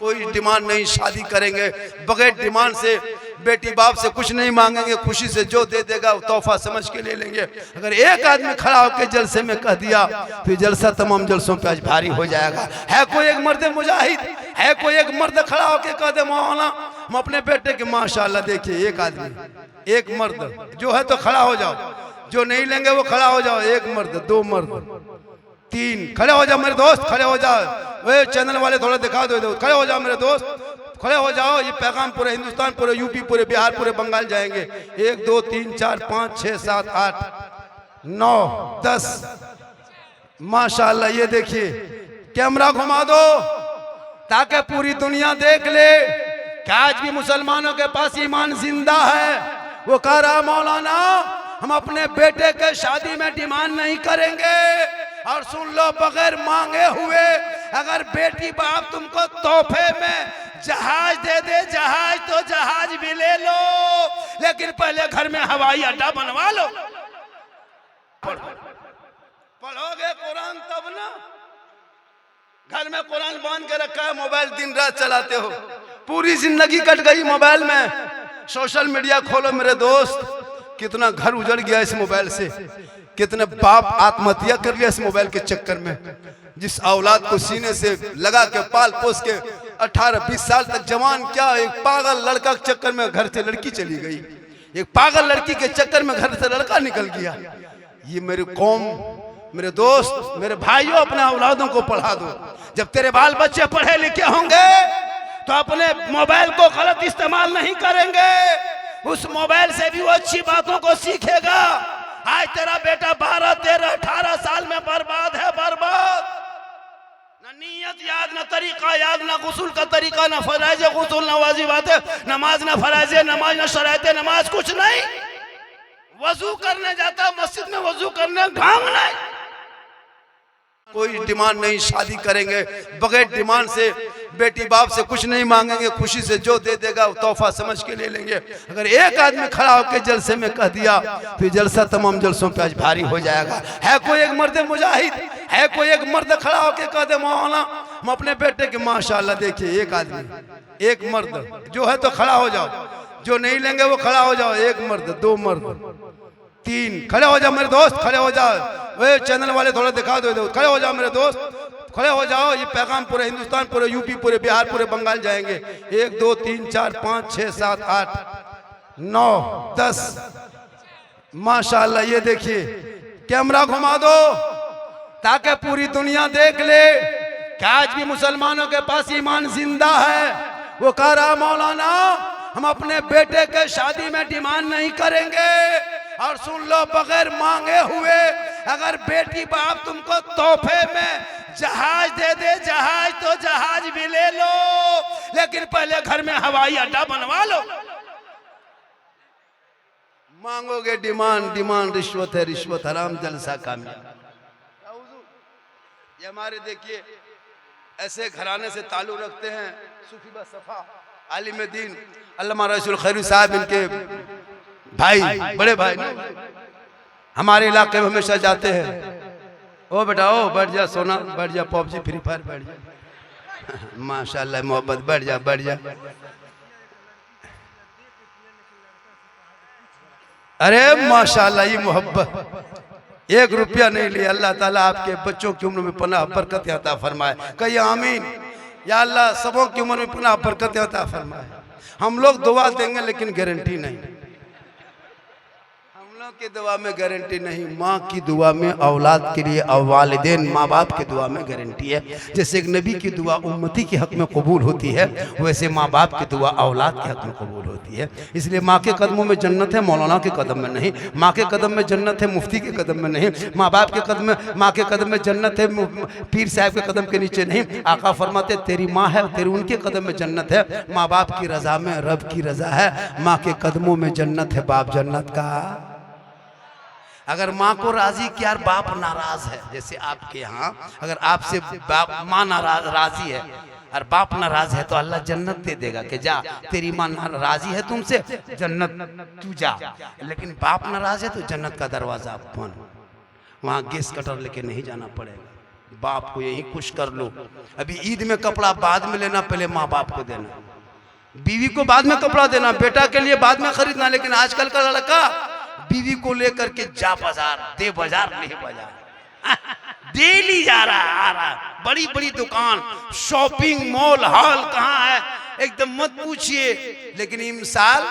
कोई डिमांड नहीं, शादी करेंगे बगैर डिमांड से, बेटी बाप से कुछ नहीं मांगेंगे, खुशी से जो दे देगा तोहफा समझ के ले लेंगे। अगर एक आदमी खड़ा होकर जलसे में कह दिया फिर जलसा तमाम जलसों पे आज भारी हो जाएगा। है कोई एक मर्द मुजाहिद, है कोई एक मर्द खड़ा होकर कह दे मौलाना हम अपने बेटे के, माशाल्लाह देखिए एक आदमी, एक मर्द जो है तो खड़ा हो जाओ, जो नहीं लेंगे वो खड़ा हो जाओ, एक मर्द, दो मर्द, तीन, खड़े हो जाओ मेरे दोस्त, खड़े हो जाओ, वे चैनल वाले थोड़ा दिखा दो, खड़े हो जाओ मेरे दोस्त, खड़े हो जाओ। ये पैगाम पूरे हिंदुस्तान, पूरे यूपी, पूरे बिहार, पूरे बंगाल जाएंगे। 1 2 3 4 5 6 7 8 9 10 माशाल्लाह। ये देखिए कैमरा घुमा दो ताकि पूरी दुनिया देख ले कि आज भी मुसलमानों के पास ईमान जिंदा है। वो कह रहा मौलाना हम अपने बेटे के शादी में डिमांड नहीं करेंगे, और सुन लो बगैर मांगे हुए अगर बेटी बाप तुमको तोहफे में जहाज दे दे, जहाज तो जहाज भी ले लो, लेकिन पहले घर में हवाई अड्डा बनवा लो। पढ़ोगे कुरान तब ना, घर में कुरान बांध के रखा है, मोबाइल दिन रात चलाते हो, पूरी जिंदगी कट गई मोबाइल में। सोशल मीडिया खोलो मेरे दोस्त, कितना घर उजड़ गया इस मोबाइल से, कितने बाप आत्महत्या कर लिया इस मोबाइल के चक्कर में। जिस औलाद को सीने से लगा के पाल पोस के 18-20 साल तक जवान, क्या एक पागल लड़का के चक्कर में घर से लड़की चली गई, एक पागल लड़की के चक्कर में घर से लड़का निकल गया। ये मेरी कौम, मेरे दोस्त, मेरे भाइयों, अपने औलादों को पढ़ा दो। जब तेरे बाल बच्चे पढ़े लिखे होंगे तो अपने मोबाइल को गलत इस्तेमाल नहीं करेंगे, उस मोबाइल से भी वो अच्छी बातों को सीखेगा। आज तेरा बेटा 12 13 18 साल में बर्बाद है, बर्बाद। न नियत याद, न तरीका याद, न गुस्ल का तरीका, न फराइज गुस्ल, न वाजिबात नमाज, न फराइज नमाज, न शराइत नमाज, कुछ नहीं। वजू करने जाता मस्जिद में, वजू करने ढंग नहीं, कोई डिमांड नहीं, शादी करेंगे बगैर डिमांड से, बेटी बाप से कुछ नहीं मांगेंगे, खुशी से जो दे देगा तोहफा समझ के ले लेंगे। अगर एक आदमी खड़ा होकर जलसे में कह दिया फिर जलसा तमाम जलसों पे आज भारी हो जाएगा। है कोई एक मर्द मुजाहिद, है कोई एक मर्द खड़ा होकर कह दे मौलाना हम अपने बेटे के, माशाल्लाह देखिए एक आदमी, एक मर्द जो है तो खड़ा हो जाओ, जो नहीं लेंगे वो खड़ा हो जाओ, एक मर्द, दो मर्द, तीन, खड़े हो जाओ मेरे दोस्त, खड़े हो जाओ, वे चैनल वाले थोड़ा दिखा दो, खड़े हो जाओ मेरे दोस्त, खड़े हो जाओ। ये पैगाम पूरे हिंदुस्तान, पूरे यूपी, पूरे बिहार, पूरे बंगाल जाएंगे। 1 2 3 4 5 6 7 8 9 10 माशाल्लाह। ये देखिए कैमरा घुमा दो ताकि पूरी दुनिया देख ले कि आज भी मुसलमानों के पास ईमान जिंदा है। वो कह रहा मौलाना हम अपने बेटे के शादी में डिमांड नहीं करेंगे, और सुन लो बगैर मांगे हुए अगर बेटी बाप तुमको तोहफे में जहाज दे दे, जहाज तो जहाज भी ले लो, लेकिन पहले घर में हवाई अड्डा बनवा लो। मांगोगे डिमांड, डिमांड रिश्वत है, रिश्वत हराम, जलसा कामयाब। ये हमारे देखिए ऐसे घराने से ताल्लुक रखते हैं सूफी सफा आलिम दीन अल्लामा रसूल खैरी साहब, इनके भाई, बड़े भाई हमारे इलाके में हमेशा जाते हैं। ओ बेटा ओ बैठ जा सोना, बैठ जा, पबजी फ्री फायर बैठ जा, माशाल्लाह मोहब्बत, बैठ जा बैठ जा। अरे माशाल्लाह ये मोहब्बत, 1 रुपया नहीं लिया। अल्लाह ताला आपके बच्चों की उम्र में पनाह बरकत अता फरमाए, कहिए आमीन। या अल्लाह सबों की उम्र में पनाह बरकत अता फरमाए। हम लोग दुआ देंगे लेकिन गारंटी नहीं, की दुआ में गारंटी नहीं, माँ की दुआ में औलाद के लिए, वालिदैन माँ बाप की दुआ में गारंटी है। जैसे एक नबी की दुआ उम्मती के हक में कबूल होती है, वैसे माँ बाप की दुआ औलाद के हक में कबूल होती है। इसलिए माँ के कदमों में जन्नत है, मौलाना के कदम में नहीं। माँ के कदम में जन्नत है, मुफ्ती के कदम में नहीं। माँ बाप के कदम में, माँ के कदम में जन्नत है, पीर साहब के कदम के नीचे नहीं। आका फरमाते तेरी माँ है, तेरी उनके कदम में जन्नत है। माँ बाप की रजा में रब की रजा है, माँ के कदमों में जन्नत है, बाप जन्नत का। अगर माँ को राजी किया और बाप नाराज है, जैसे आपके यहाँ अगर आपसे बाप माँ राजी है और बाप नाराज है तो अल्लाह जन्नत दे देगा कि जा तेरी माँ राजी है तुमसे, जन्नत तू जा। लेकिन बाप नाराज है तो जन्नत का दरवाजा बंद, वहाँ गैस कटर लेके नहीं जाना पड़ेगा। बाप को यही खुश कर लो। अभी ईद में कपड़ा बाद में लेना, पहले माँ बाप को देना। बीवी को बाद में कपड़ा देना, बेटा के लिए बाद में खरीदना। लेकिन आजकल का लड़का बीवी को लेकर के जा बाजार, दे बाजार नहीं बाजार, डेली जा रहा आ रहा, बड़ी बड़ी दुकान, शॉपिंग मॉल हॉल कहाँ है एकदम मत पूछिए। लेकिन इस साल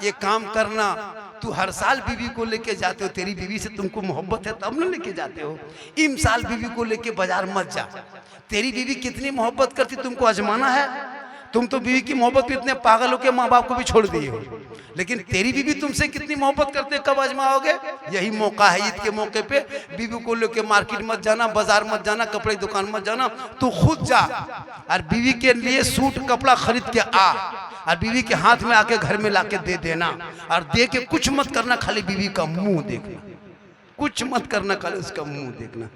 ये काम करना, तू हर साल बीवी को लेके जाते हो, तेरी बीवी से तुमको मोहब्बत है तब न लेके जाते हो। इम साल बीवी को लेके बाजार मत जा। तेरी बीवी कितनी मोहब्बत करती तुमको आजमाना है। तुम तो बीवी की मोहब्बत पे इतने पागल हो के माँ बाप को भी छोड़ दिए हो, लेकिन तेरी बीवी तुमसे कितनी मोहब्बत करते कब आजमाओगे। यही मौका है, ईद के मौके पे बीवी को लेके मार्केट मत जाना, बाजार मत जाना, कपड़े की दुकान मत जाना, तू खुद जा और बीवी के लिए सूट कपड़ा खरीद के आ और बीवी के हाथ में आके घर में लाके दे देना। और दे के कुछ मत करना, खाली बीवी का मुंह देखना, कुछ मत करना, खाली उसका मुंह देखना।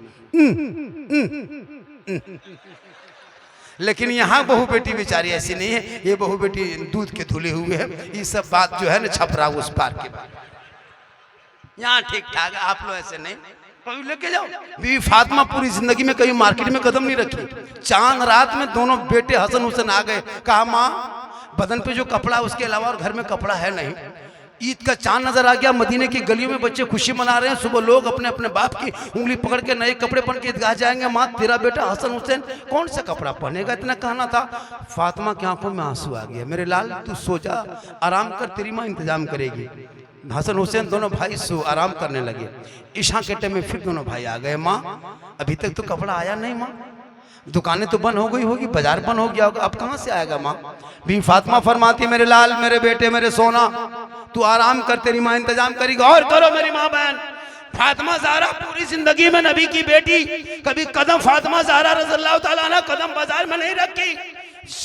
लेकिन यहाँ बहू बेटी बेचारी ऐसी नहीं है, ये बहू बेटी दूध के धुले हुए हैं। ये सब बात जो है ना छपरा उस पार के बाद यहाँ ठीक ठाक है। आप लोग ऐसे नहीं, कभी लेके जाओ। बीवी फातिमा पूरी जिंदगी में कभी मार्केट में कदम नहीं रखी। चांद रात में दोनों बेटे हसन हुसैन आ गए, कहा माँ बदन पे जो कपड़ा उसके अलावा और घर में कपड़ा है नहीं। ईद का चांद नजर आ गया, मदीने की गलियों में बच्चे खुशी मना रहे हैं। सुबह लोग अपने अपने बाप की उंगली पकड़ के नए कपड़े पहन के ईदगाह जाएंगे। माँ तेरा बेटा हसन हुसैन कौन सा कपड़ा पहनेगा, इतना कहना था। फातिमा की आंखों में आंसू आ गया, मेरे लाल तू सो जा, आराम कर, तेरी माँ इंतजाम करेगी। हसन हुसैन दोनों भाई सो आराम करने लगे। ईशा के टाइम में फिर दोनों भाई आ गए, माँ अभी तक तो कपड़ा आया नहीं, माँ दुकानें तो बंद हो गई होगी, बाजार बंद हो गया होगा, अब कहाँ से आएगा माँ। भी फातिमा फरमाती मेरे लाल, मेरे बेटे, मेरे सोना, तू आराम कर, तेरी माँ इंतजाम करेगी। और करो मेरी माँ बहन। फातिमा ज़हरा पूरी जिंदगी में नबी की बेटी, कभी कदम फातिमा ज़हरा रज़ियल्लाहु ताला अन्हा कदम बाजार में नहीं रखी।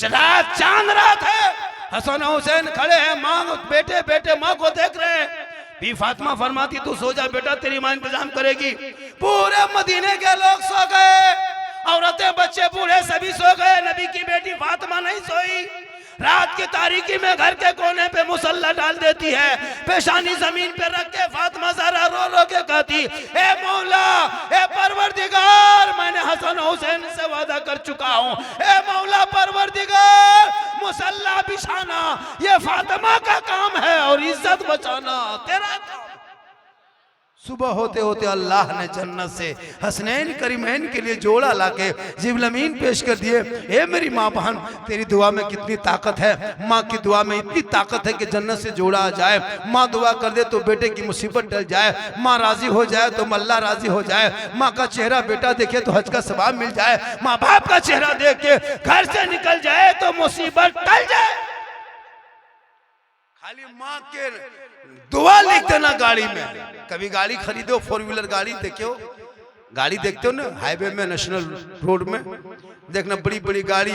रात चांद रात है, हसन हुसैन खड़े हैं, माँ बेटे बेटे माँ को देख रहे हैं। भी फातिमा फरमाती तू सो जा बेटा, तेरी माँ इंतजाम करेगी। पूरे मदीने के लोग सो गए, औरतें बच्चे बूढ़े सभी सो गए, नबी की बेटी फातिमा नहीं सोई। रात की तारीकी में घर के कोने पे मुसल्ला डाल देती है, पेशानी जमीन पे रख के फातिमा ज़हरा रो रो के कहती, ए मौला, ए परवरदिगार, मैंने हसन हुसैन से वादा कर चुका हूँ, ए मौला परवरदिगार, मुसल्ला बिछाना ये फातिमा का काम है और इज्जत बचाना तेरा काम। सुबह होते होते अल्लाह ने जन्नत से हसनैन करीमैन के लिए जोड़ा लाके जिब्राइल पेश कर दिए। ए मेरी माँ बहन, तेरी दुआ में कितनी ताकत है। माँ की दुआ में इतनी ताकत है कि जन्नत से जोड़ा आ जाए। माँ दुआ कर दे तो बेटे की मुसीबत टल जाए, माँ राजी हो जाए तो अल्लाह राजी हो जाए, माँ का चेहरा बेटा देखे तो हज का सवाब मिल जाए, माँ बाप का चेहरा देख के घर से निकल जाए तो मुसीबत टल जाए। खाली माँ के दुआ लिख देना गाड़ी में। कभी गाड़ी खरीदो, 4 व्हीलर गाड़ी देखो, गाड़ी देखते हो ना हाईवे में, नेशनल रोड में देखना, बड़ी बड़ी गाड़ी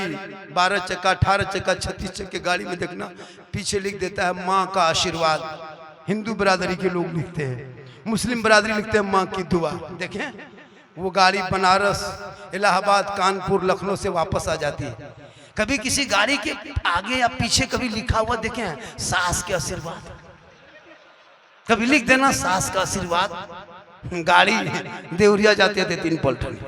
12 चक्का 18 चक्का 36 चक्के गाड़ी में देखना पीछे लिख देता है माँ का आशीर्वाद। हिंदू बरादरी के लोग लिखते हैं, मुस्लिम बरादरी लिखते हैं माँ की दुआ। देखें वो गाड़ी बनारस, इलाहाबाद, कानपुर, लखनऊ से वापस आ जाती है। कभी किसी गाड़ी के आगे या पीछे कभी लिखा हुआ देखें सास के आशीर्वाद, कभी लिख देना सास का आशीर्वाद। गाड़ी देवरिया जाते थे 3 पलटन,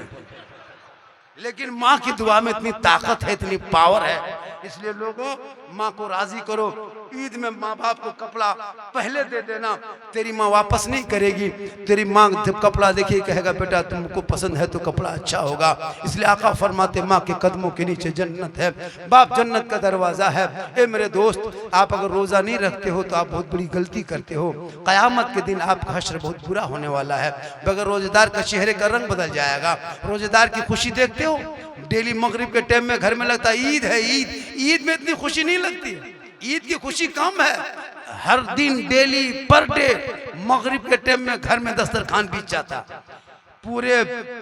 लेकिन माँ की दुआ में इतनी ताकत है, इतनी पावर है। इसलिए लोगों माँ को राजी करो। ईद में माँ बाप को कपड़ा पहले दे देना, तेरी माँ वापस नहीं करेगी। तेरी माँ जब कपड़ा देखिए कहेगा बेटा तुमको पसंद है तो कपड़ा अच्छा होगा। इसलिए आका फरमाते माँ के कदमों के नीचे जन्नत है, बाप जन्नत का दरवाजा है। ए मेरे दोस्त, आप अगर रोजा नहीं रखते हो तो आप बहुत बड़ी गलती करते हो। कयामत के दिन आपका हश्र बहुत बुरा होने वाला है। बगैर रोजेदार का चेहरे का रंग बदल जाएगा। रोजेदार की खुशी देखते हो, डेली मगरिब के टाइम में घर में लगता है ईद है ईद। ईद में इतनी खुशी नहीं लगती, ईद की खुशी कम है। हर दिन डेली पर डे मगरिब के टाइम में घर में दस्तरखान बीत जाता, पूरे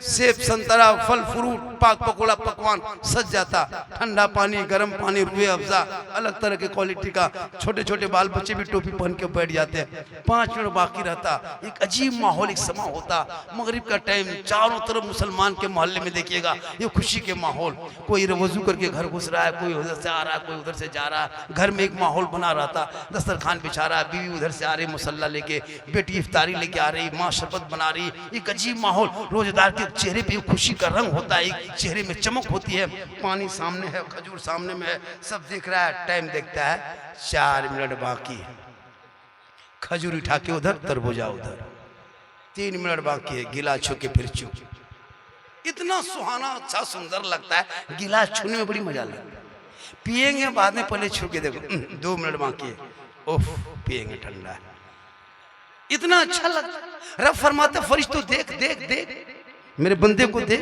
सेब संतरा फल फ्रूट पाक पकौड़ा पकवान सज जाता, ठंडा पानी गर्म पानी रुए अफ़ज़ा अलग तरह के क्वालिटी का। छोटे छोटे बाल बच्चे भी टोपी पहन के बैठ जाते हैं। 5 मिनट बाकी रहता, एक अजीब माहौल एक समा होता। मगरिब का टाइम, चारों तरफ मुसलमान के मोहल्ले में देखिएगा ये खुशी के माहौल। कोई वजू करके घर घुस रहा है, कोई उधर से आ रहा है, कोई उधर से जा रहा है। घर में एक माहौल बना रहता, दस्तरखान बिछा रहा है, बीवी उधर से आ रही मुसल्ला लेके, बेटी इफ्तारी लेके आ रही, माँ शरबत बना रही, एक अजीब माहौल। रोजेदार के चेहरे पे खुशी का रंग होता है, चेहरे में चमक होती है। पानी सामने है, खजूर सामने में है, सब देख रहा है। टाइम देखता है 4 मिनट बाकी है। खजूर उठा के उधर, तरबूजा उधर। 3 मिनट बाकी है, गिलास छू के फिर चू। इतना सुहाना, अच्छा, सुंदर लगता है। गिलास छूने में बड़ी मजा लगता है। पिएंगे बाद में, पहले छू के देखो। 2 मिनट बाकी है, ओफ, पिएंगे, ठंडा है। इतना अच्छा लगता है। रब फरमाते फरिश्तों देख देख देख मेरे बंदे को देख,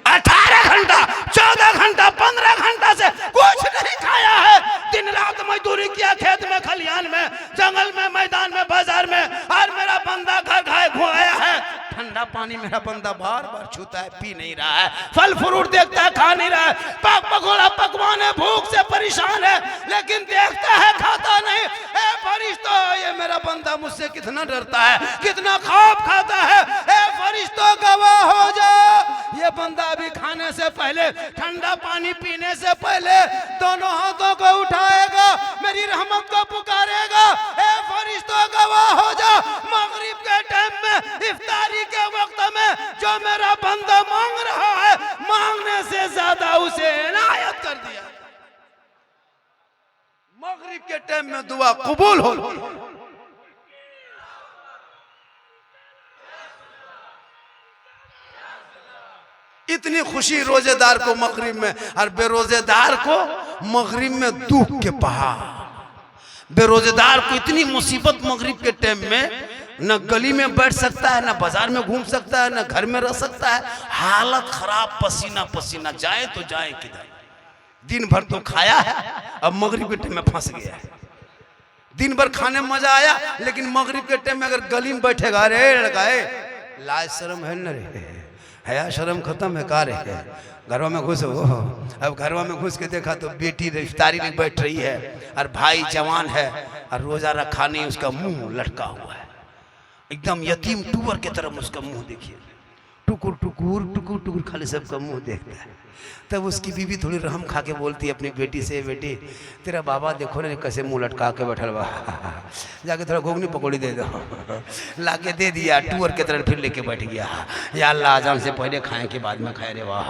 18 घंटा 14 घंटा 15 घंटा से कुछ नहीं खाया है। दिन रात मजदूरी किया, खेत में, खलिहान में, जंगल में, मैदान में, बाजार में, और मेरा बंदा घर घाय घुआया है। ठंडा पानी मेरा बंदा बार बार छूता है, पी नहीं रहा है। फल फ्रूट देखता है, खा नहीं रहा है। पाक पकौड़ा पकवान है, भूख से परेशान है, लेकिन देखता है, खाता नहीं। ए फरिश्तों, ये मेरा बंदा मुझसे कितना डरता है, कितना खौफ खाता है। ए फरिश्तों, गवाह हो जाओ, ये बंदा अभी खाने से पहले, ठंडा पानी पीने से पहले दोनों हाथों को उठाएगा, मेरी रहमत को पुकारेगा। ए फरिश्तों, गवाह हो जाओ, मगरिब के टाइम में, इफ्तारी के वक्त में जो मेरा बंदा मांग रहा है, मांगने से ज्यादा उसे इनायत कर दिया। मगरिब के टाइम में दुआ कबूल हो। इतनी खुशी रोजेदार को मगरिब में, और बेरोजेदार को मगरिब में दुख के पहाड़। बेरोजेदार को इतनी मुसीबत मगरिब के टाइम में, न गली में बैठ सकता है, न बाजार में घूम सकता है, न घर में रह सकता है। हालत खराब, पसीना पसीना, जाए तो जाए किधर। दिन भर तो खाया है, अब मगरिब के टाइम में फंस गया है। दिन भर खाने में मजा आया, लेकिन मगरिब के टाइम में अगर गली में बैठेगा, अरे लड़का लाज शर्म है न रे, हया शर्म खत्म है का रे, घरों में घुस हो। अब घरों में घुस के देखा तो बेटी इफ्तारी में बैठ रही है, और भाई जवान है, और रोजा रखा नहीं, उसका मुंह लटका हुआ है, एकदम यतीम टूवर की तरफ उसका मुंह देखिए, टुकुर टुकुर टुकुर टुकुर खाली सबका मुंह देखता है। तब उसकी बीवी थोड़ी रहम खा के बोलती है अपनी बेटी से, बेटी तेरा बाबा देखो ना कैसे मुंह लटका के बैठल बा, जाके थोड़ा घुगनी पकौड़ी दे दो। ला के दे दिया, टूवर की तरफ फिर लेके बैठ गया। या अल्लाह, अजान से पहले खाए के बाद में खाए। रे वाह,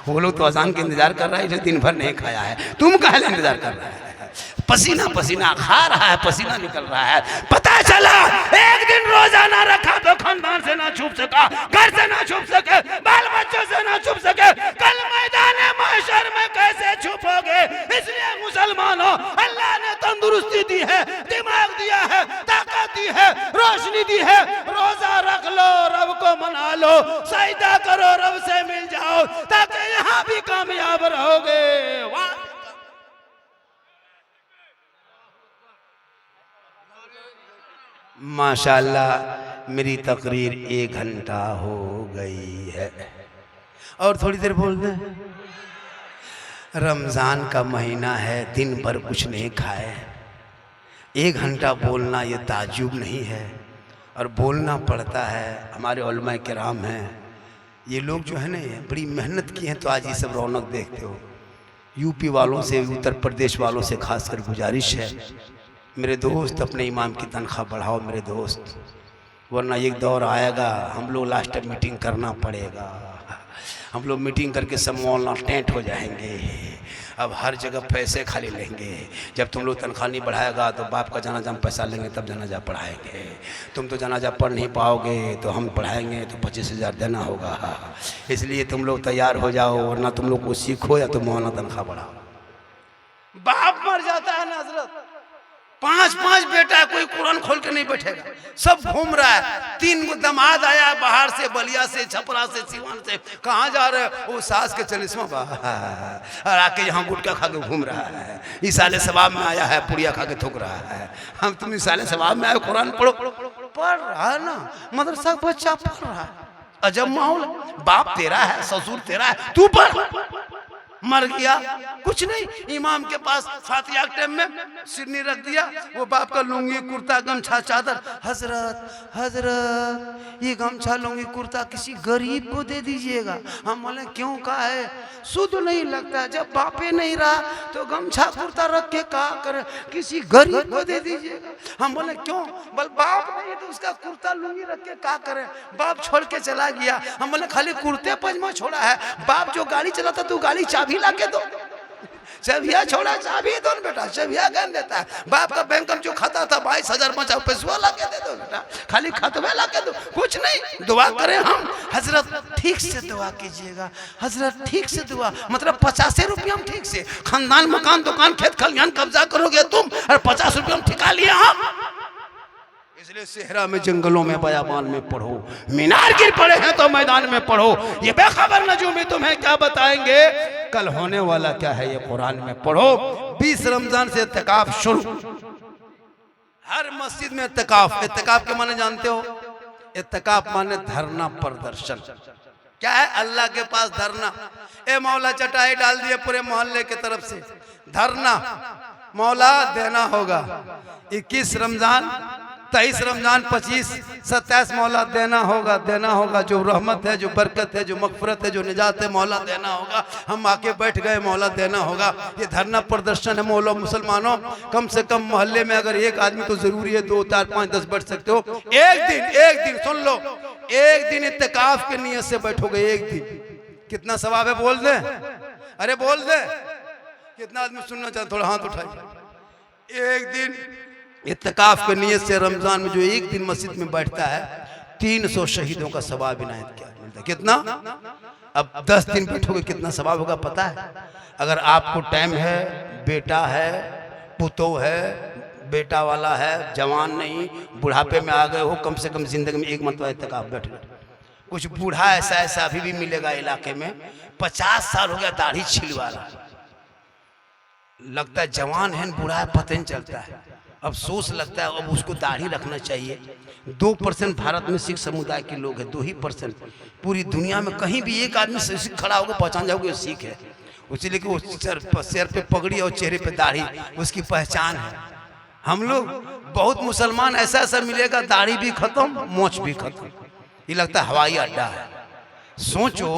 वो लोग तो अजान के इंतजार कर रहा है, दिन भर नहीं खाया है, तुम काहे इंतजार कर रहा है? पसीना पसीना खा रहा है, पसीना निकल रहा है। पता चला एक दिन रोजा ना रखा तो खानदान से ना छुप सका, घर से ना छुप सके, बाल बच्चों से ना छुप सके, कल मैदान महशर में कैसे छुपोगे? इसलिए मुसलमानों, अल्लाह ने तंदुरुस्ती दी है, दिमाग दिया है, ताकत दी है, रोशनी दी है। रोजा रख लो, रब को मना लो, सजदा करो, रब से मिल जाओ, ताकि यहाँ भी कामयाब रहोगे। वाह, माशाअल्लाह, मेरी तकरीर 1 घंटा हो गई है, और थोड़ी देर बोल दे। रमज़ान का महीना है, दिन भर कुछ नहीं खाए, 1 घंटा बोलना ये ताज्जुब नहीं है, और बोलना पड़ता है। हमारे उलमा किराम हैं, ये लोग जो है ना, ये बड़ी मेहनत की हैं, तो आज ये सब रौनक देखते हो। यूपी वालों से, उत्तर प्रदेश वालों से खासकर गुजारिश है, मेरे दोस्त, अपने इमाम की तनख्वाह बढ़ाओ मेरे दोस्त, वरना एक दौर आएगा हम लोग लास्ट टाइम मीटिंग करना पड़ेगा। हम लोग मीटिंग करके सब मौलाना टेंट हो जाएंगे, अब हर जगह पैसे खाली लेंगे। जब तुम लोग तनख्वाह नहीं बढ़ाएगा तो बाप का जनाजा हम पैसा लेंगे, तब जनाजा पढ़ाएंगे। तुम तो जनाजा पढ़ नहीं पाओगे, तो हम पढ़ाएंगे तो 25,000 देना होगा। इसलिए तुम लोग तैयार हो जाओ, वरना तुम लोग को सीखो या तो मौलाना तनख्वाह बढ़ाओ। बाप मर जाता है ना हजरत, 5 बेटा है, कोई कुरान खोल के नहीं बैठेगा, सब घूम रहा है। 3 दमाद आया है बाहर से, बलिया से, छपरा से, सिवान से। कहाँ जा रहे हैं? वो सास के चलिस्मा और आके यहाँ गुटखा खा के घूम रहा है। इसाले सवाब में आया है, पुड़िया खा के थूक रहा है। हम तुम इसाले सवाब में आए, कुरान पढ़ो। पढ़ रहा है ना, मदरसा का बच्चा, पढ़ रहा है। अजब माहौल, बाप तेरा है, ससुर तेरा है, तू पढ़। मर गया, कुछ नहीं, इमाम के पास फातिहा के टाइम में सिरनी रख दिया, वो बाप का लुंगी कुर्ता गमछा चादर, हजरत हजरत ये गमछा लुंगी कुर्ता किसी गरीब को दे दीजिएगा। हम बोले क्यों, कहा है शुद्ध नहीं लगता, जब बापे नहीं रहा तो गमछा कुर्ता रख के कहा करे किसी गरीब को दे दीजिएगा। हम बोले क्यों, बोल बाप नहीं तो उसका कुर्ता लुंगी रख के कहा करे, बाप छोड़ के चला गया। हम बोले खाली कुर्ते पजामा छोड़ा है, बाप जो गाड़ी चलाता तू गाड़ी चाबी ला के दो, चाबिया छोड़ा चाबी दो ना बेटा, चाबिया गन देता है। बाप का बैंक में जो खाता था 22,000 बचा पैसा ला के दे दो बेटा, खाली खतवे ला के दो, कुछ नहीं, दुआ करें हम। हजरत ठीक से दुआ कीजिएगा, हजरत ठीक से दुआ, मतलब 50 रुपया हम ठीक से, खानदान मकान दुकान खेत खलिहान कब्जा करोगे तुम और 50 रुपया हम ठिका लिए हम। इसलिए सेहरा में जंगलों में बयाबान में पढ़ो, मीनार गिर पड़े हैं तो मैदान में पढ़ो, ये बेखबर नजूमी तुम्हें क्या बताएंगे, कल होने वाला क्या है ये कुरान में पढ़ो। 20 रमजान से इत्तिकाफ शुरू, हर मस्जिद में इत्तिकाफ। इत्तिकाफ के माने जानते हो, इत्तिकाफ माने धरना प्रदर्शन। क्या है, अल्लाह के पास धरना। ए मौला चटाई डाल दिए पूरे मोहल्ले की तरफ से, धरना मौला देना होगा। 21 रमजान 23 रमजान 25 27 मौला देना होगा, देना होगा। जो रहमत है, जो बरकत है, जो मगफरत है, जो निजात है, मौला देना होगा। हम आके बैठ गए, मौला देना होगा। ये धरना प्रदर्शन है। मौला मुसलमानों, कम से कम मोहल्ले में अगर एक आदमी तो जरूरी है, 2 4 5 10 बैठ सकते हो। एक दिन सुन लो, एक दिन इत्तिकाफ की नियत से बैठोगे, एक दिन कितना सवाब है बोल दे, अरे बोल दे, कितना आदमी सुनना चाहते, थोड़ा हाथ उठाइए। एक दिन इत्तिकाफ की नियत से रमजान में जो एक दिन मस्जिद में बैठता है, 300 शहीदों का सवाब इनायत किया मिलता है। कितना, अब 10 दिन बैठोगे कितना सवाब होगा पता है? अगर आपको टाइम है, बेटा है, पुतो है, बेटा वाला है, जवान नहीं, बुढ़ापे में आ गए हो, कम से कम जिंदगी में एक मरतबा इत्तिकाफ बैठ लो। कुछ बूढ़ा ऐसा अभी भी मिलेगा इलाके में, 50 साल हो गया दाढ़ी छिलवा रहा, लगता है जवान है, बूढ़ा है, पता नहीं चलता है। अफसोस लगता है, अब उसको दाढ़ी रखना चाहिए। 2% भारत में सिख समुदाय के लोग हैं, 2% पूरी दुनिया में कहीं भी एक आदमी सिख खड़ा होगा पहचान जाओगे वो सिख है। इसलिए कि वो सिर पे पगड़ी और चेहरे पे दाढ़ी उसकी पहचान है। हम लोग बहुत मुसलमान ऐसा मिलेगा, दाढ़ी भी खत्म, मोछ भी खत्म, ये लगता है हवाई अड्डा है। सोचो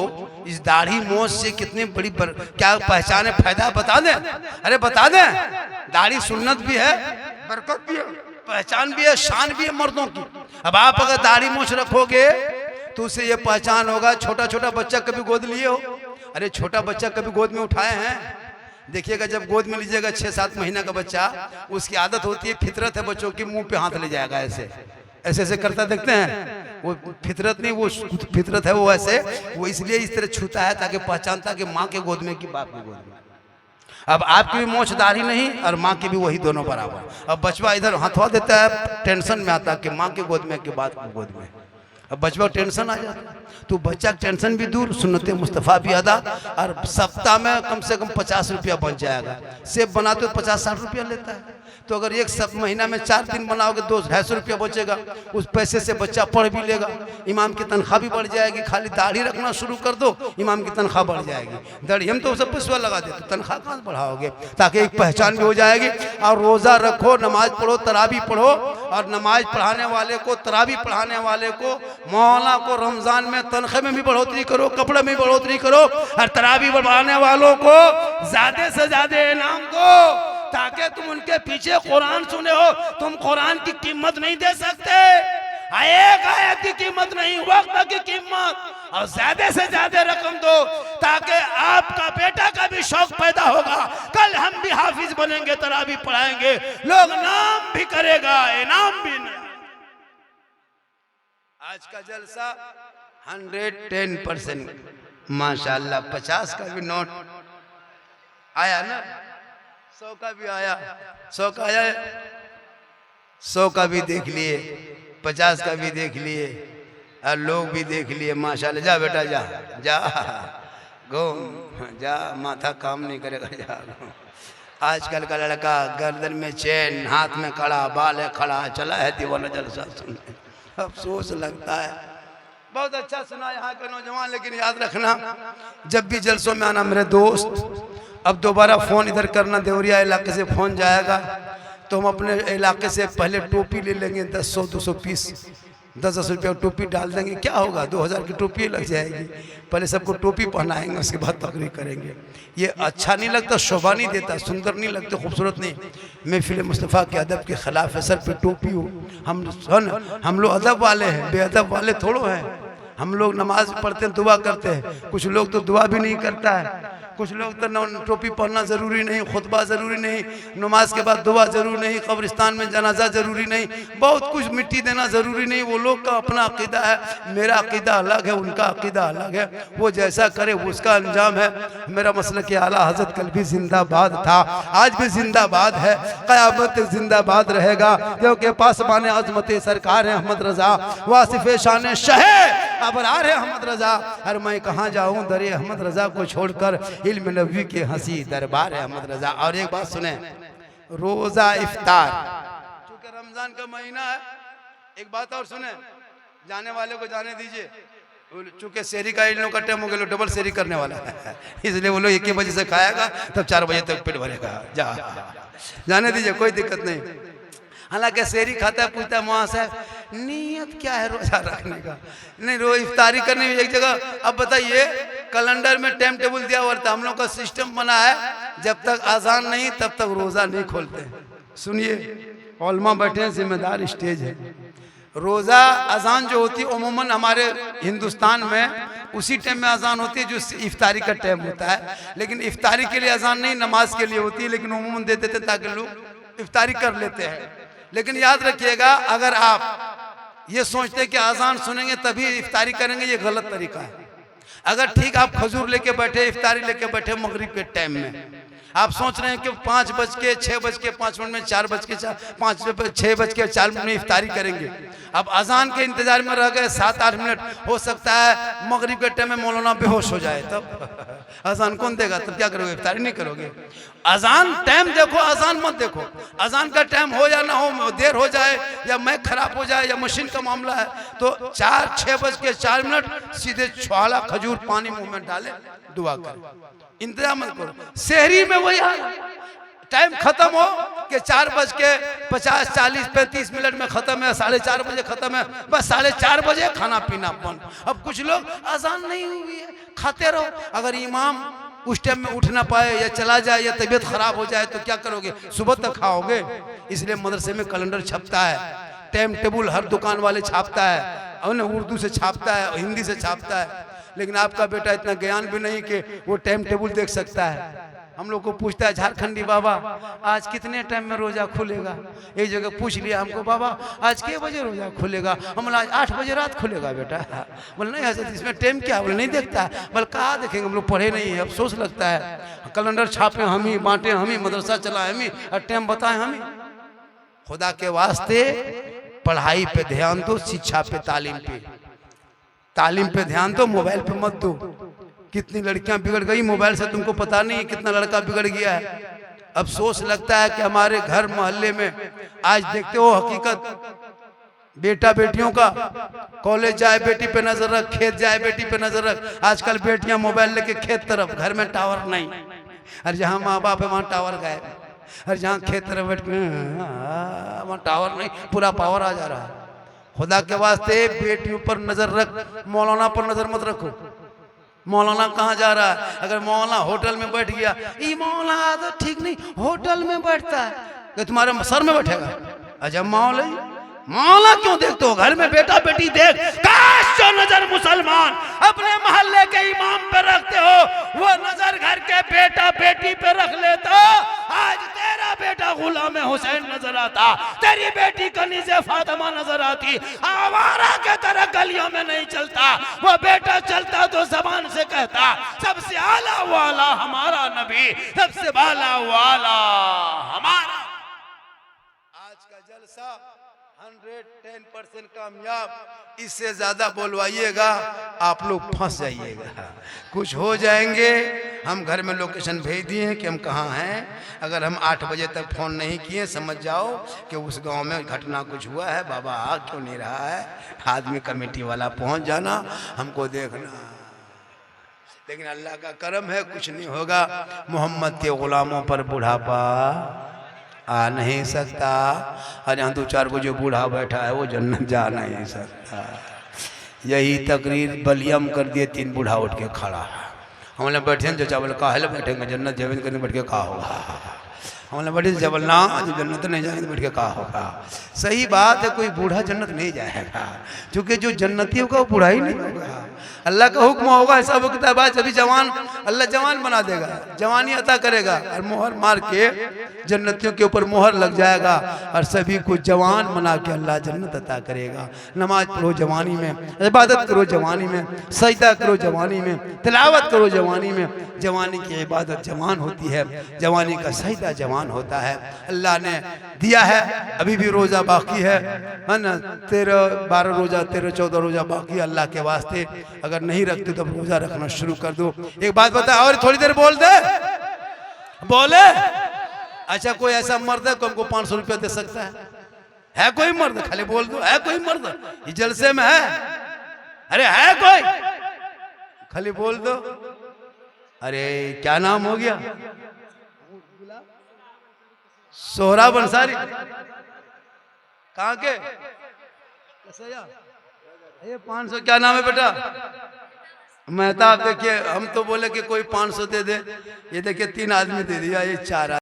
इस दाढ़ी मोछ से कितनी बड़ी क्या पहचान है, फायदा बता दें, अरे बता दें। दाढ़ी सुन्नत भी है, बरकत भी है, पहचान भी है, शान भी है मर्दों की। अब आप अगर दाढ़ी मोछ रखोगे तो उसे ये पहचान होगा। छोटा छोटा बच्चा कभी गोद लिए हो, अरे छोटा बच्चा कभी गोद में उठाए हैं? देखिएगा जब गोद में लीजिएगा 6-7 महीना का बच्चा, उसकी आदत होती है, फितरत है बच्चों की, मुंह पे हाथ ले जाएगा, ऐसे ऐसे ऐसे करता देखते हैं। वो फितरत नहीं, वो फितरत है, वो ऐसे, वो इसलिए इस तरह छूता है ताकि पहचानता कि माँ के गोद में कि बाप के गोद में। अब आपकी भी मोछ दाढ़ी नहीं और माँ की भी वही, दोनों बराबर। अब बचवा इधर हथवा देता है, टेंशन में आता कि माँ के गोद में कि बाप के गोद में। अब बचवा टेंशन आ जाता है, तो बच्चा टेंशन भी दूर, सुन्नत मुस्तफ़ा भी अदा, और सप्ताह में कम से कम 50 रुपया बच जाएगा। सेब बनाते हो 50-60 रुपया लेता है, तो अगर एक सब महीना में 4 दिन बनाओगे 200-250 रुपया बचेगा। उस पैसे से बच्चा पढ़ भी लेगा, इमाम की तनख्वाह भी बढ़ जाएगी। खाली दाढ़ी रखना शुरू कर दो, इमाम की तनख्वाह बढ़ जाएगी। दाढ़ी हम तो सब पैसा लगा देते, तनख्वाह कहाँ बढ़ाओगे? ताकि एक पहचान भी हो जाएगी। और रोज़ा रखो, नमाज पढ़ो, तरावी पढ़ो, और नमाज पढ़ाने वाले को, तरावी पढ़ाने वाले को, मौलाना को रमज़ान में तनख्वाह में भी बढ़ोतरी करो, कपड़े में भी बढ़ोतरी करो, और तरावी बढ़ाने वालों को ज़्यादा से ज़्यादा इनाम दो, ताकि तुम उनके पीछे कुरान सुने हो। तुम कुरान की कीमत नहीं दे सकते, एक आयत की कीमत नहीं, वक्त की कीमत, और ज्यादा से ज्यादा रकम दो, ताकि आपका बेटा का भी शौक पैदा होगा। कल हम भी हाफिज बनेंगे, तरावी पढ़ाएंगे, लोग नाम भी करेगा, इनाम भी नहीं। आज का जलसा 110% माशाल्लाह। 50 का भी नोट आया ना, 100 का भी आया, 100 का आया, 100 का भी देख लिए, 50 का भी देख लिए, और लोग भी देख लिए माशाल्लाह। जा बेटा जा जा, घूम जा, माथा काम नहीं करेगा, जा। आजकल का लड़का गर्दन में चेन, हाथ में कड़ा, बाल है खड़ा, चला है दीवाना जलसा सुनने। अफसोस लगता है, बहुत अच्छा सुना यहाँ के नौजवान। लेकिन याद रखना, जब भी जलसों में आना मेरे दोस्त, अब दोबारा फ़ोन इधर करना, देवरिया इलाके से फ़ोन जाएगा तो हम अपने इलाके से पहले टोपी ले लेंगे 100-200 पीस, 10-10 रुपये टोपी डाल देंगे। क्या होगा, 2000 की टोपी लग जाएगी। पहले सबको टोपी पहनाएंगे, उसके बाद तकरीर करेंगे। ये अच्छा नहीं लगता, शोभा नहीं देता, सुंदर नहीं लगता, खूबसूरत नहीं। महफिल मुस्तफ़ा के अदब के ख़िलाफ़ है, सर पे टोपी हो। हम लोग अदब वाले हैं, बेअदब वाले थोड़ो हैं। हम लोग नमाज पढ़ते हैं, दुआ करते हैं। कुछ लोग तो दुआ भी नहीं करता है। कुछ लोग तो टोपी पहनना ज़रूरी नहीं, खुतबा ज़रूरी नहीं, नमाज के बाद दुआ ज़रूरी नहीं, कब्रिस्तान में जनाजा ज़रूरी नहीं, बहुत कुछ मिट्टी देना ज़रूरी नहीं। वो लोग का अपना अकीदा है, मेरा अकीदा अलग है, उनका अकीदा अलग है। वो जैसा करे वो उसका अंजाम है। मेरा मसलक आला हज़रत कल भी जिंदाबाद था, आज भी जिंदाबाद है, क़यामत तक जिंदाबाद रहेगा। क्योंकि पासबान अज़मत सरकार है अहमद रज़ा, वासिफ़ शान शहे अबरार है अहमद रज़ा। हर मैं कहाँ जाऊँ दरे अहमद रज़ा को छोड़कर, इल्म नबी के हंसी दरबार है अहमद रज़ा। और एक बात सुने, रोजा इफ्तार, चूंकि रमजान का महीना है, एक बात और सुने, जाने वाले को जाने दीजिए। चूंकि शहरी का इन लोग का टाइम हो गया, डबल शहरी करने वाला है, इसलिए वो लोग 1 बजे से खाएगा तब 4 बजे तक पेट भरेगा। जाने दीजिए, कोई दिक्कत नहीं। हालांकि शहरी खाता है, पूछता है वहाँ से नीयत क्या है रोजा रखने का, नहीं रोज इफ्तारी करने में एक जगह। अब बताइए, कैलेंडर में टाइम टेबल दिया हुआ था, हम लोग का सिस्टम बना है, जब तक अजान नहीं तब तक रोजा नहीं खोलते। सुनिए, उलमा बैठे हैं, जिम्मेदार स्टेज है। रोजा अजान जो होती है उमूमन हमारे हिंदुस्तान में उसी टाइम में अजान होती है जो इफ्तारी का टाइम होता है। लेकिन इफ्तारी के लिए अजान नहीं, नमाज के लिए होती है, लेकिन उमूमन दे देते ताकि लोग इफ्तारी कर लेते हैं। लेकिन याद रखिएगा, अगर आप ये सोचते हैं कि अजान सुनेंगे तभी इफ्तारी करेंगे, ये गलत तरीका है। अगर ठीक आप खजूर लेके बैठे, इफ्तारी लेके बैठे मगरिब के टाइम में, आप सोच रहे हैं कि 5:06:05 में 6:04 में इफ्तारी करेंगे, अब अजान के इंतजार में रह गए 7-8 मिनट, हो सकता है मगरिब के टाइम में मौलाना बेहोश हो जाए, तब अजान कौन देगा? तब क्या करोगे? इफ्तारी नहीं करोगे। अजान टाइम देखो, अजान मत देखो। अजान का टाइम हो या ना हो, देर हो जाए या मैक खराब हो जाए या मशीन का मामला है, तो 6:04 सीधे छुआला खजूर पानी मुंह में डाले, दुआ करें, इंतजाम मत करो। शहरी में वही हाल, टाइम खत्म हो कि 4:50, 40, 35 मिनट में खत्म है, 4:30 बजे खत्म है, बस 4:30 बजे खाना पीना बंद। अब कुछ लोग अजान नहीं हुई है, खाते रहो। अगर इमाम उस टाइम में उठ ना पाए या चला जाए या तबीयत खराब हो जाए तो क्या करोगे? सुबह तक खाओगे। इसलिए मदरसे में कैलेंडर छपता है, टाइम टेबल हर दुकान वाले छापता है, और उर्दू से छापता है, हिंदी से छापता है। लेकिन आपका बेटा इतना ज्ञान भी नहीं कि वो टाइम टेबल देख सकता है। हम लोग को पूछता है, झारखंडी बाबा आज कितने टाइम में रोजा खुलेगा? एक जगह पूछ लिया हमको, बाबा आज के बजे रोजा खुलेगा? हम बोला आज 8 बजे रात खुलेगा बेटा। बोले नहीं हजरत, इसमें टाइम क्या? बोले नहीं देखता है। बोले कहाँ देखेंगे, हम लोग पढ़े नहीं है, अफसोस लगता है। कैलेंडर छापे हम ही, बांटे हम ही, मदरसा चलाए हम ही, और टाइम बताए हम ही। खुदा के वास्ते पढ़ाई पे ध्यान दो, शिक्षा पे, तालीम पे ध्यान दो, मोबाइल पे मत दो। कितनी लड़कियां बिगड़ गई मोबाइल से, तुमको पता नहीं है कितना लड़का बिगड़ गया है। अफसोस लगता है कि हमारे घर मोहल्ले में आज देखते हो हकीकत, बेटा बेटियों का, कॉलेज जाए बेटी पे नजर रख, खेत जाए बेटी पे नजर रख। आजकल बेटियां मोबाइल लेके खेत तरफ, घर में टावर नहीं, और जहाँ माँ बाप है वहाँ टावर गए, और जहाँ खेत तरफ बैठ वहाँ टावर नहीं, पूरा पावर आ जा रहा है। खुदा के वास्ते बेटियों पर नजर रख, मौलाना पर नजर मत रखो। मौलाना कहाँ जा रहा है? अगर मौलाना होटल में बैठ गया, ये मौलाना तो ठीक नहीं, होटल में बैठता है, तो तुम्हारे सर में बैठेगा। अच्छा मौला क्यों देखते हो? घर में बेटा बेटी देख। काश जो नजर मुसलमान अपने मोहल्ले के इमाम पे रखते हो, वो नजर घर के बेटा बेटी पे रख लेता, आज तेरा बेटा गुलाम हुसैन नजर आता, तेरी बेटी कनीज़े फातिमा नजर आती। आवारा के तरह गलियों में नहीं चलता, वो बेटा चलता तो जबान से कहता सबसे आला वाला हमारा नबी, सबसे बाला वाला हमारा। आज का जलसा 110% कामयाब। इससे ज्यादा बोलवाइएगा आप लोग फंस जाइएगा, कुछ हो जाएंगे। हम घर में लोकेशन भेज दिए हैं कि हम कहाँ हैं। अगर हम 8 बजे तक फोन नहीं किए समझ जाओ कि उस गांव में घटना कुछ हुआ है, बाबा आ क्यों नहीं रहा है। आदमी कमेटी वाला पहुंच जाना, हमको देखना। लेकिन अल्लाह का करम है, कुछ नहीं होगा। मोहम्मद के गुलामों पर बुढ़ापा आ नहीं सकता। और यहाँ 2-4 को जो बूढ़ा बैठा है वो जन्नत जा नहीं सकता। यही तकरीर बलियम कर दिए, 3 बूढ़ा उठ के खड़ा। हम लोग बैठे हैं, चाचा बोले काहे बैठेंगे, जन्नत जावेंगे करने बैठ के कहा होगा। हम बैठे जबल ना जन्नत नहीं जाएंगे बैठ के कहा होगा। सही बात है, कोई बूढ़ा जन्नत नहीं जाएगा, क्योंकि जो जन्नती होगा वो बूढ़ा ही नहीं होगा। अल्लाह का हुक्म होगा, ऐसा वक्त है बाद अभी जवान, अल्लाह जवान बना देगा, जवानी अता करेगा और मोहर मार के जन्नतियों के ऊपर मोहर लग जाएगा और सभी को जवान बना के अल्लाह जन्नत अता करेगा। नमाज पढ़ो जवानी में, इबादत करो जवानी में, सजदा करो जवानी में, तिलावत करो जवानी में। जवानी की इबादत जवान होती है, जवानी का सजदा जवान होता है। अल्लाह ने दिया है, अभी भी रोजा बाकी है ना, 13-12 रोजा 13-14 रोजा बाकी। अल्लाह के वास्ते अगर नहीं रखते तो रोजा रखना शुरू कर दो। एक बात बता, और थोड़ी देर बोल दे, बोले। अच्छा कोई ऐसा मर्द है को हमको 500 रुपया दे सकता है कोई मर्द? खाली बोल दो, है कोई मर्द ये जलसे में है? अरे है कोई? खाली बोल दो। अरे क्या नाम हो गया? सोहराब अंसारी। कहाँ के? ये 500 क्या नाम है बेटा? मेहताब। देखिए हम तो बोले कि कोई 500 दे दे, ये देखिए 3 आदमी दे दिया, ये 4 आदमी।